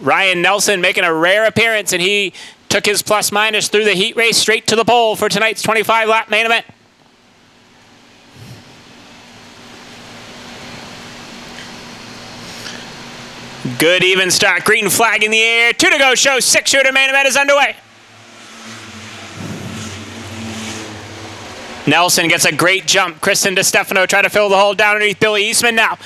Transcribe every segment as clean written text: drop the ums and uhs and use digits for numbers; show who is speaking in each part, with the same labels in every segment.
Speaker 1: Ryan Nelson making a rare appearance, and he took his plus-minus through the heat race straight to the pole for tonight's 25-lap main event. Good even start. Green flag in the air. 2 to go. Show six-shooter main event is underway. Nelson gets a great jump. Kristen DeStefano trying to fill the hole down underneath Billy Eastman now.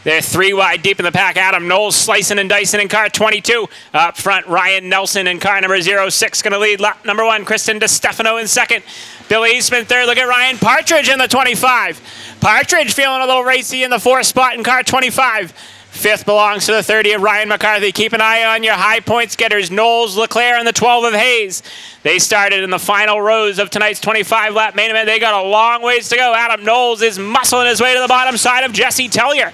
Speaker 1: They're 3 wide deep in the pack. Adam Knowles slicing and dicing in car 22. Up front, Ryan Nelson in car number 06 going to lead lap number 1. Kristen DeStefano in second. Billy Eastman third. Look at Ryan Partridge in the 25. Partridge feeling a little racy in the 4th spot in car 25. 5th belongs to the 30 of Ryan McCarthy. Keep an eye on your high points getters. Knowles, Leclerc, and the 12 of Hayes. They started in the final rows of tonight's 25-lap main event. They got a long ways to go. Adam Knowles is muscling his way to the bottom side of Jesse Tellier.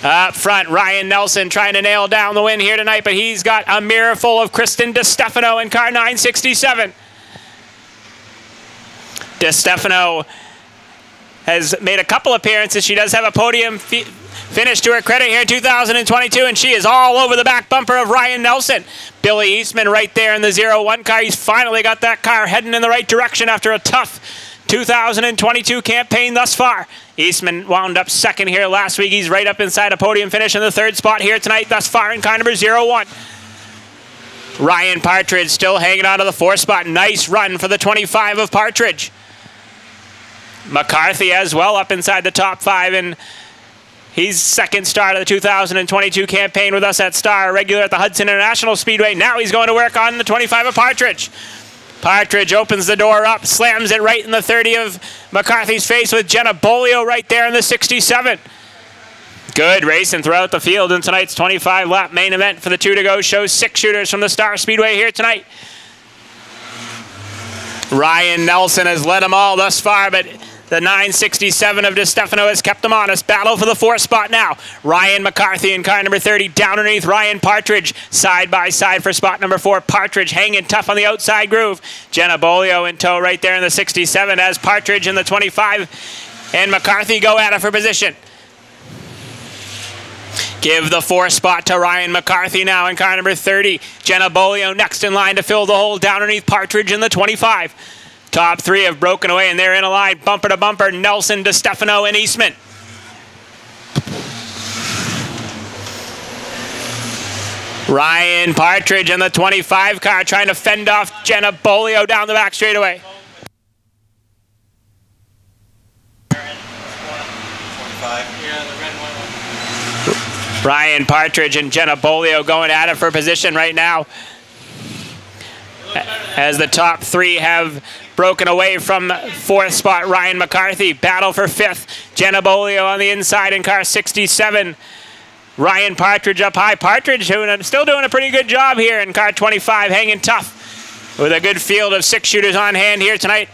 Speaker 1: Up front, Ryan Nelson trying to nail down the win here tonight, but he's got a mirror full of Kristen DeStefano in car 967. DeStefano has made a couple appearances. She does have a podium finish to her credit here in 2022, and she is all over the back bumper of Ryan Nelson. Billy Eastman right there in the 01 car. He's finally got that car heading in the right direction after a tough 2022 campaign thus far. Eastman wound up second here last week. He's right up inside a podium finish in the 3rd spot here tonight thus far in car number 01. Ryan Partridge still hanging on to the 4th spot. Nice run for the 25 of Partridge. McCarthy as well up inside the top 5, and he's 2nd start of the 2022 campaign with us at Star, regular at the Hudson International Speedway. Now he's going to work on the 25 of Partridge. Partridge opens the door up, slams it right in the 30 of McCarthy's face with Jenna Bolio right there in the 67. Good racing throughout the field in tonight's 25-lap main event for the 2 to go. Shows 6 shooters from the Star Speedway here tonight. Ryan Nelson has led them all thus far, but the 967 of DeStefano has kept them honest. Battle for the 4th spot now. Ryan McCarthy in car number 30 down underneath Ryan Partridge. Side by side for spot number 4. Partridge hanging tough on the outside groove. Jenna Bolio in tow right there in the 67 as Partridge in the 25 and McCarthy go at it for position. Give the 4th spot to Ryan McCarthy now in car number 30. Jenna Bolio next in line to fill the hole down underneath Partridge in the 25. Top 3 have broken away, and they're in a line bumper to bumper. Nelson, DeStefano, and Eastman. Ryan Partridge in the 25 car trying to fend off Jenna Bolio down the back straightaway. Ryan Partridge and Jenna Bolio going at it for position right now, as the top 3 have broken away from 4th spot. Ryan McCarthy battle for 5th. Jenna Bolio on the inside in car 67. Ryan Partridge up high. Partridge still doing a pretty good job here in car 25, hanging tough with a good field of 6 shooters on hand here tonight.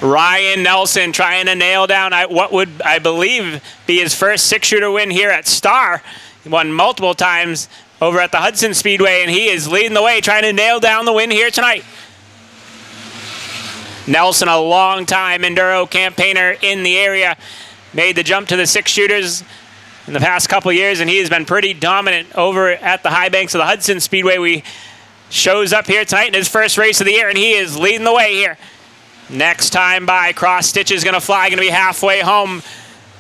Speaker 1: Ryan Nelson trying to nail down what would, I believe, be his first 6-shooter win here at Star. He won multiple times over at the Hudson Speedway, and he is leading the way, trying to nail down the win here tonight. Nelson, a long-time enduro campaigner in the area, made the jump to the 6-shooters in the past couple years, and he has been pretty dominant over at the high banks of the Hudson Speedway. We shows up here tonight in his first race of the year, and he is leading the way here. Next time by, cross stitch is going to fly, going to be halfway home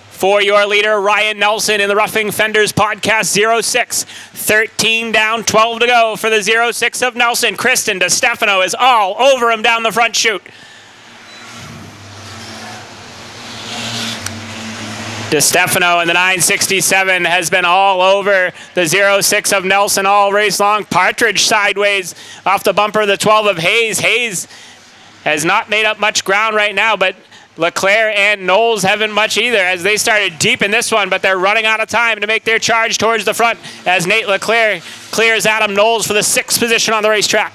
Speaker 1: for your leader, Ryan Nelson, in the Roughing Fenders Podcast 06. 13 down, 12 to go for the 06 of Nelson. Kristen DeStefano is all over him down the front chute. DeStefano in the 967 has been all over the 06 of Nelson all race long. Partridge sideways off the bumper of the 12 of Hayes. Hayes has not made up much ground right now, but Leclerc and Knowles haven't much either, as they started deep in this one, but they're running out of time to make their charge towards the front as Nate Leclerc clears Adam Knowles for the 6th position on the racetrack.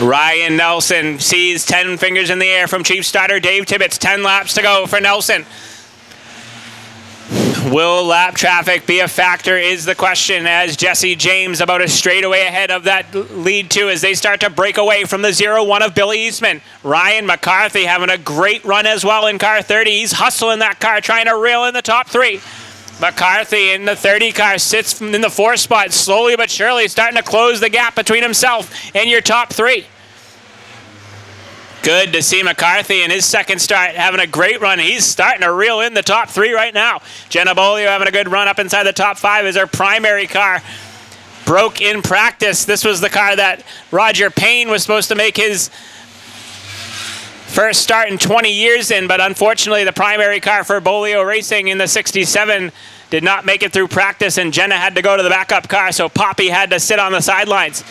Speaker 1: Ryan Nelson sees 10 fingers in the air from chief starter Dave Tibbetts. 10 laps to go for Nelson. Will lap traffic be a factor is the question, as Jesse James about a straightaway ahead of that lead two as they start to break away from the 0-1 of Billy Eastman. Ryan McCarthy having a great run as well in car 30. He's hustling that car, trying to reel in the top three. McCarthy in the 30 car sits in the 4th spot, slowly but surely starting to close the gap between himself and your top three. Good to see McCarthy in his second start having a great run. He's starting to reel in the top three right now. Jenna Bolio having a good run up inside the top 5 as her primary car broke in practice. This was the car that Roger Payne was supposed to make his first start in 20 years in, but unfortunately the primary car for Bolio Racing in the 67 did not make it through practice, and Jenna had to go to the backup car, so Poppy had to sit on the sidelines.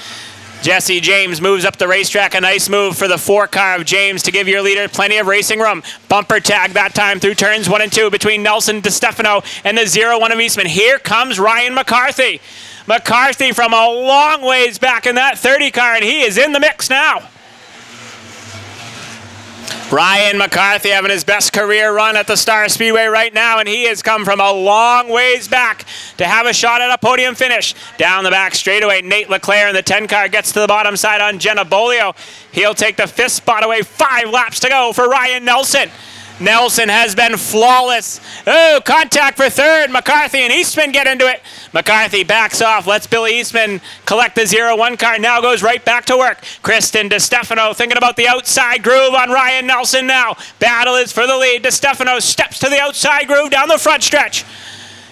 Speaker 1: Jesse James moves up the racetrack. A nice move for the 4 car of James to give your leader plenty of racing room. Bumper tag that time through turns 1 and 2 between Nelson DeStefano and the 0-1 of Eastman. Here comes Ryan McCarthy. McCarthy from a long ways back in that 30 car, and he is in the mix now. Ryan McCarthy having his best career run at the Star Speedway right now, and he has come from a long ways back to have a shot at a podium finish. Down the back straightaway, Nate Leclerc in the 10 car gets to the bottom side on Jenna Bolio. He'll take the 5th spot away. 5 laps to go for Ryan Nelson. Nelson has been flawless. Oh, contact for 3rd. McCarthy and Eastman get into it. McCarthy backs off, lets Billy Eastman collect the 0-1 car, now goes right back to work. Kristen DeStefano thinking about the outside groove on Ryan Nelson now. Battle is for the lead. DeStefano steps to the outside groove down the front stretch.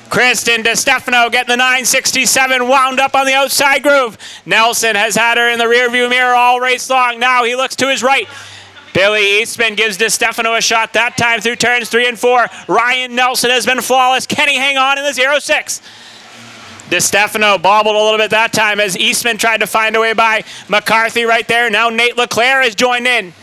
Speaker 1: Kristen DeStefano getting the 967 wound up on the outside groove. Nelson has had her in the rearview mirror all race long. Now he looks to his right. Billy Eastman gives DeStefano a shot that time through turns 3 and 4. Ryan Nelson has been flawless. Can he hang on in the 0-6? DeStefano bobbled a little bit that time as Eastman tried to find a way by McCarthy right there. Now Nate Leclerc has joined in.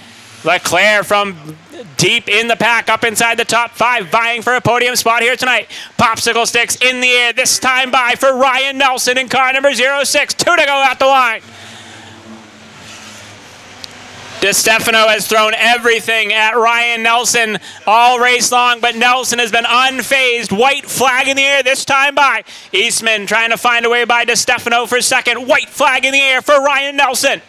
Speaker 1: Leclerc from deep in the pack, up inside the top 5, vying for a podium spot here tonight. Popsicle sticks in the air, this time by for Ryan Nelson in car number 0-6. 2 to go at the line. DeStefano has thrown everything at Ryan Nelson all race long, but Nelson has been unfazed. White flag in the air, this time by Eastman, trying to find a way by DeStefano for 2nd. White flag in the air for Ryan Nelson.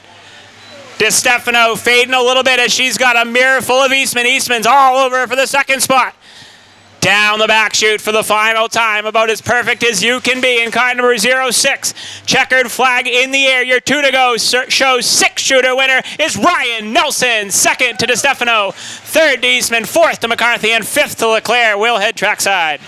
Speaker 1: DeStefano fading a little bit as she's got a mirror full of Eastman. Eastman's all over for the 2nd spot. Down the back chute for the final time, about as perfect as you can be in car number 0-6. Checkered flag in the air. Your 2 to go shows 6-shooter winner is Ryan Nelson. 2nd to DeStefano, 3rd to Eastman, 4th to McCarthy, and 5th to Leclerc. We'll head trackside.